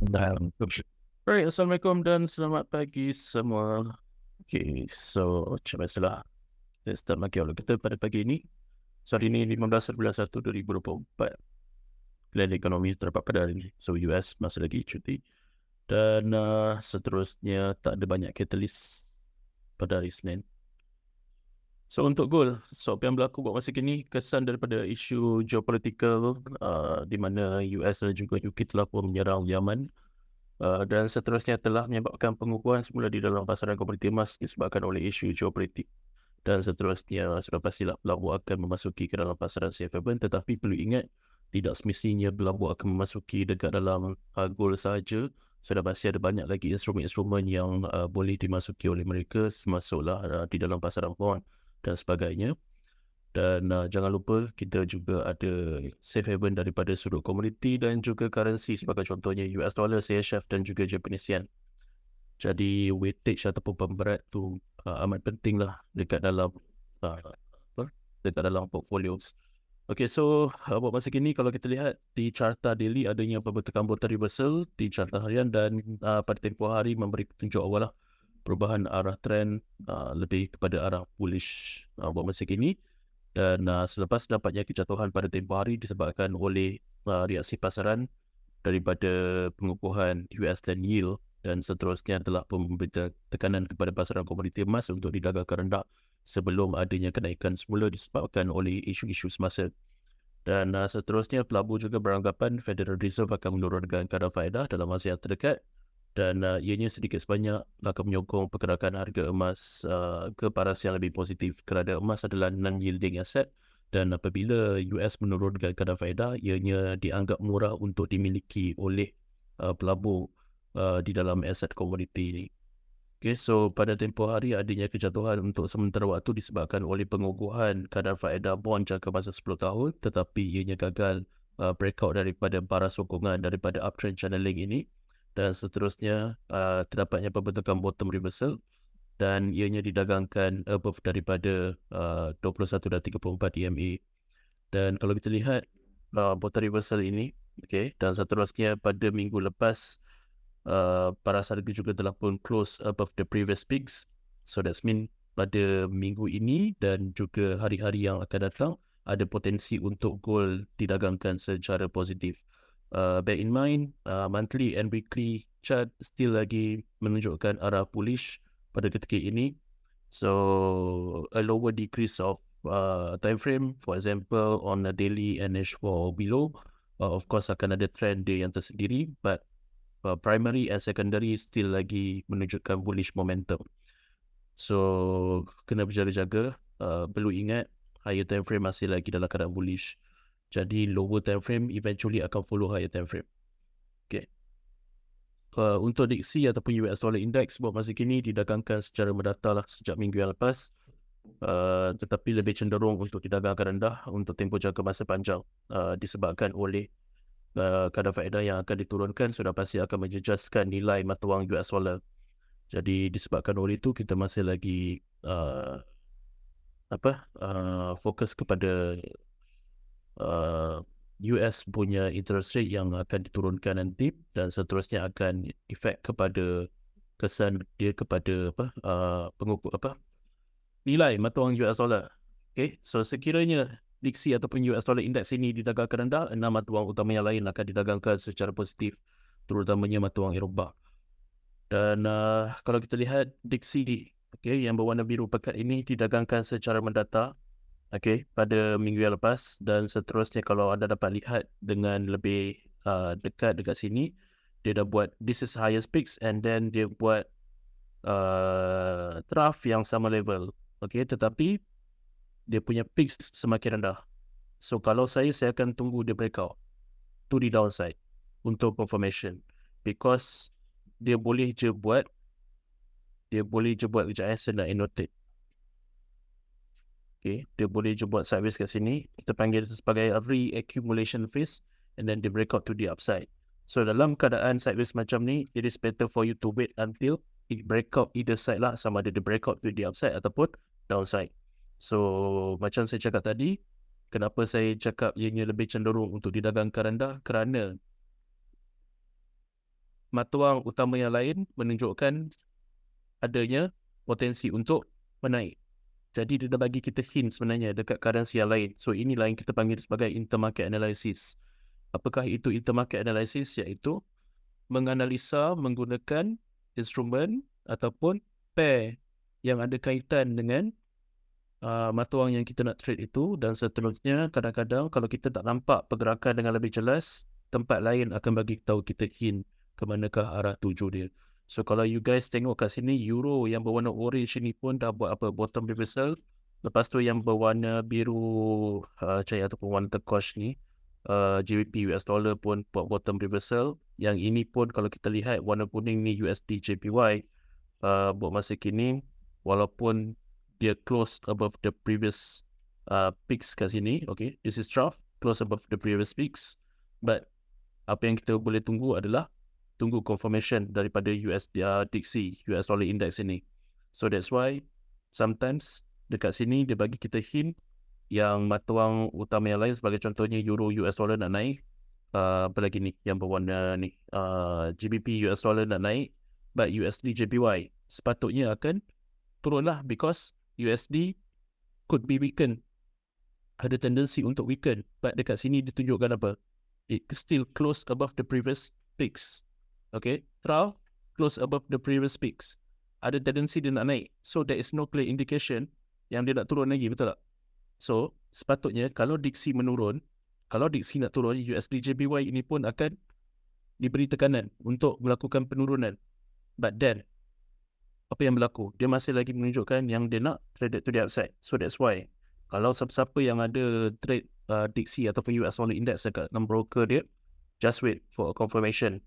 Alright, Assalamualaikum dan selamat pagi semua. Okay, so macam biasalah, kita start market outlook kita pada pagi ini. So hari ini 15 bulan 1 2024. Plan ekonomi terdapat pada hari ini. So US masih lagi cuti. Dan seterusnya tak ada banyak catalyst pada hari Senin. So untuk gold, so apa yang berlaku buat masa kini, kesan daripada isu geopolitical di mana US dan juga UK telah pun menyerang Yaman. Dan seterusnya telah menyebabkan pengukuhan semula di dalam pasaran komoditi emas disebabkan oleh isu geopolitik. Dan seterusnya sudah pastilah pelabu akan memasuki ke dalam pasaran safe haven, tetapi perlu ingat tidak semestinya pelabu akan memasuki dekat dalam gold sahaja. Sudah pasti ada banyak lagi instrumen-instrumen yang boleh dimasuki oleh mereka, termasuklah di dalam pasaran bond dan sebagainya. Dan jangan lupa kita juga ada safe haven daripada sudut komoditi dan juga currency, sebagai contohnya US dollar, CHF dan juga Japanese yen. Jadi weightage ataupun pemberat tu amat penting lah dekat dalam dekat dalam portfolios. Okay, so buat masa kini kalau kita lihat di carta daily adanya pembentukan reversal di carta harian, dan pada tempoh hari memberi petunjuk awal lah perubahan arah trend lebih kepada arah bullish buat masa kini. Dan selepas dapatnya kejatuhan pada tempoh hari disebabkan oleh reaksi pasaran daripada pengukuhan US dan yield, dan seterusnya telah memberi tekanan kepada pasaran komoditi emas untuk didagangkan rendah sebelum adanya kenaikan semula disebabkan oleh isu-isu semasa. Dan seterusnya pelabu juga beranggapan Federal Reserve akan menurunkan kadar faedah dalam masa yang terdekat, dan ianya sedikit sebanyak akan menyokong pergerakan harga emas ke paras yang lebih positif kerana emas adalah non-yielding asset, dan apabila US menurunkan kadar faedah, ianya dianggap murah untuk dimiliki oleh pelabur di dalam aset komoditi ini. Okay, so pada tempoh hari adanya kejatuhan untuk sementara waktu disebabkan oleh pengukuhan kadar faedah bond jangka masa 10 tahun, tetapi ianya gagal breakout daripada paras sokongan daripada uptrend channeling ini, dan seterusnya terdapatnya pembentukan bottom reversal dan ianya didagangkan above daripada 21 dan 34 EMA. Dan kalau kita lihat bottom reversal ini, okay, dan seterusnya pada minggu lepas paras harga juga telah pun close above the previous peaks. So that's mean pada minggu ini dan juga hari-hari yang akan datang ada potensi untuk gold didagangkan secara positif. Bear in mind, monthly and weekly chart still lagi menunjukkan arah bullish pada ketika ini. So a lower decrease of time frame, for example on a daily and H4 or below, of course akan ada trend dia yang tersendiri, but primary and secondary still lagi menunjukkan bullish momentum. So kena berjaga-jaga. Perlu ingat higher time frame masih lagi dalam keadaan bullish. Jadi lower time frame eventually akan follow higher time frame. Okay. Untuk diksi ataupun US dollar index buat masa kini didagangkan secara merdata lah sejak minggu yang lepas. Tetapi lebih cenderung untuk didagangkan rendah untuk tempoh jangka masa panjang disebabkan oleh kadar faedah yang akan diturunkan sudah pasti akan menjejaskan nilai mata wang US dollar. Jadi disebabkan oleh itu kita masih lagi fokus kepada US punya interest rate yang akan diturunkan nanti, dan seterusnya akan efek kepada kesan dia kepada nilai mata wang US dollar. Okay, so sekiranya diksi ataupun US dollar index ini didagangkan rendah, 6 mata wang utama yang lain akan didagangkan secara positif, terutamanya mata wang Eropah. Dan kalau kita lihat diksi yang berwarna biru pekat ini didagangkan secara mendata pada minggu yang lepas, dan seterusnya kalau anda dapat lihat dengan lebih dekat sini, dia dah buat this is highest peaks, and then dia buat trough yang sama level. Tetapi dia punya peaks semakin rendah. So kalau saya akan tunggu dia breakout to the downside untuk confirmation, because dia boleh je buat kejap saya nak annotate. Dia boleh je buat sideways kat sini, kita panggil sebagai re-accumulation phase, and then dia breakout to the upside. So dalam keadaan sideways macam ni, it is better for you to wait until it breakout either side lah, sama ada dia breakout to the upside ataupun downside. So macam saya cakap tadi, kenapa saya cakap ianya lebih cenderung untuk didagangkan rendah, kerana mata wang utama yang lain menunjukkan adanya potensi untuk menaik. Jadi dia dah bagi kita hint sebenarnya dekat currency yang lain. So inilah yang kita panggil sebagai intermarket analysis. Apakah itu intermarket analysis? Iaitu menganalisa menggunakan instrumen ataupun pair yang ada kaitan dengan mata wang yang kita nak trade itu, dan seterusnya. Kadang-kadang kalau kita tak nampak pergerakan dengan lebih jelas, tempat lain akan bagi tahu kita hint ke manakah arah tuju dia. So kalau you guys tengok kat sini, euro yang berwarna orange ni pun dah buat apa, bottom reversal. Lepas tu yang berwarna biru cahaya ataupun warna turquoise ni, GBP US dollar pun buat bottom reversal. Yang ini pun kalau kita lihat warna kuning ni USD JPY, buat masa kini walaupun dia close above the previous peaks kat sini, okay, this is trough, close above the previous peaks, but apa yang kita boleh tunggu adalah tunggu confirmation daripada DXY, US dollar index ini. So that's why sometimes dekat sini dia bagi kita hint yang mata wang utama yang lain, sebagai contohnya euro US dollar nak naik, apa lagi ni yang berwarna ni, GBP US dollar nak naik, but USD JPY sepatutnya akan turunlah, because USD could be weakened, ada tendensi untuk weaken, but dekat sini ditunjukkan apa, it still close above the previous peaks. Okay, trough close above the previous peaks, ada tendensi dia nak naik. So there is no clear indication yang dia nak turun lagi, betul tak? So sepatutnya kalau DXY menurun, kalau DXY nak turun, USD JPY ini pun akan diberi tekanan untuk melakukan penurunan. But then apa yang berlaku? Dia masih lagi menunjukkan yang dia nak trade to the upside. So that's why kalau siapa-siapa yang ada trade DXY ataupun US dollar index dekat dengan broker dia, just wait for a confirmation.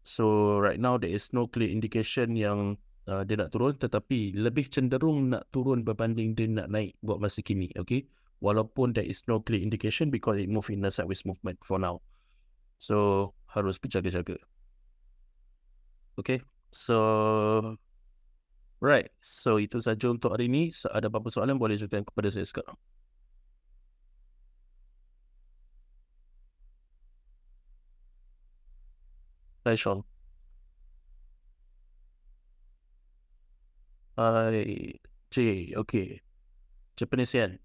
So right now there is no clear indication yang dia nak turun, tetapi lebih cenderung nak turun berbanding dia nak naik buat masa kini. Okay, walaupun there is no clear indication because it move in a sideways movement for now. So harus berjaga-jaga. Okay, so right, so itu saja untuk hari ini. So, ada apa-apa soalan boleh ajukan kepada saya sekarang. Hai Sean. J, okay. Japanese yen.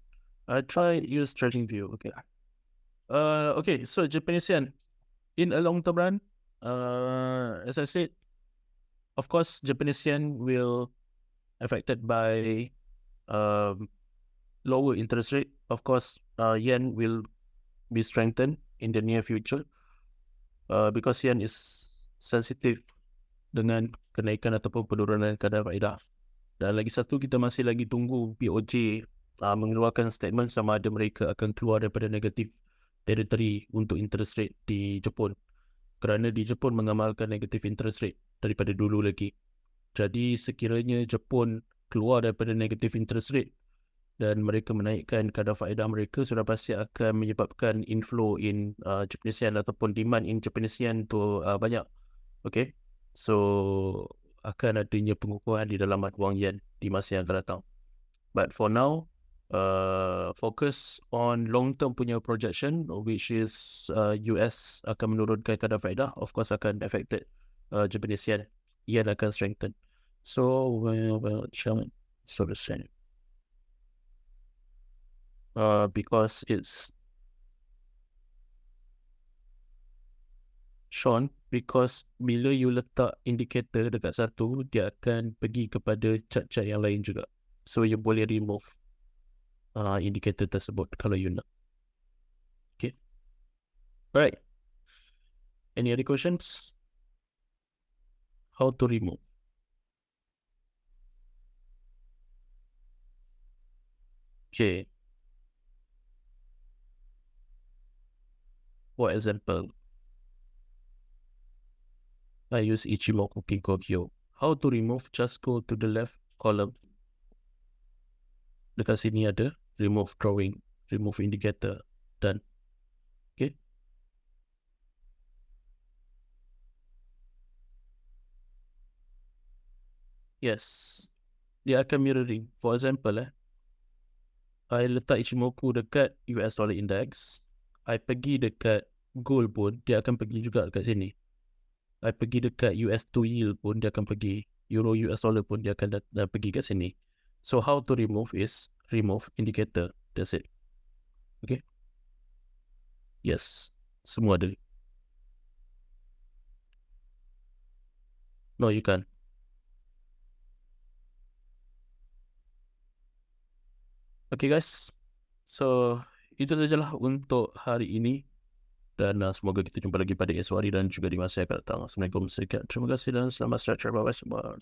I tried use trading view. Okay. Okay, so Japanese yen in a long term run, as I said, of course Japanese yen will affected by lower interest rate. Of course, yen will be strengthened in the near future because yen is sensitive dengan kenaikan ataupun penurunan kadar faedah. Dan lagi satu, kita masih lagi tunggu BOJ mengeluarkan statement sama ada mereka akan keluar daripada negatif territory untuk interest rate di Jepun, kerana di Jepun mengamalkan negatif interest rate daripada dulu lagi. Jadi sekiranya Jepun keluar daripada negatif interest rate dan mereka menaikkan kadar faedah mereka, sudah pasti akan menyebabkan inflow in Japanese yen ataupun demand in Japanese yen tu banyak. Okay, so akan adanya pengukuhan di dalam mata wang yen di masa yang akan datang. But for now, focus on long term punya projection, which is US akan menurunkan kadar faedah, of course akan affected Japanese yen. Yen akan strengthen. So so the same. Because it's Sean, because bila you letak indikator dekat satu, dia akan pergi kepada chart-chart yang lain juga. So you boleh remove indikator tersebut kalau you nak. Okay. Alright. Any other questions? How to remove? Okay. For example, I use Ichimoku Kinko Kyo. How to remove? Just go to the left column. Dekat sini ada remove drawing, remove indicator, done. Okay. Yes, dia akan mirroring. For example, I letak Ichimoku dekat US dollar index, I pergi dekat gold pun, dia akan pergi juga dekat sini. I pergi dekat US 2 yield pun dia akan pergi, Euro US dollar pun dia akan pergi kat sini. So how to remove is remove indicator. That's it. Okay. Yes. Semua ada. No, you can't. Okay guys. So itu sajalah untuk hari ini. Dan semoga kita jumpa lagi pada esok hari dan juga di masa yang akan datang. Assalamualaikum. Terima kasih dan selamat sejahtera. Bye-bye semua.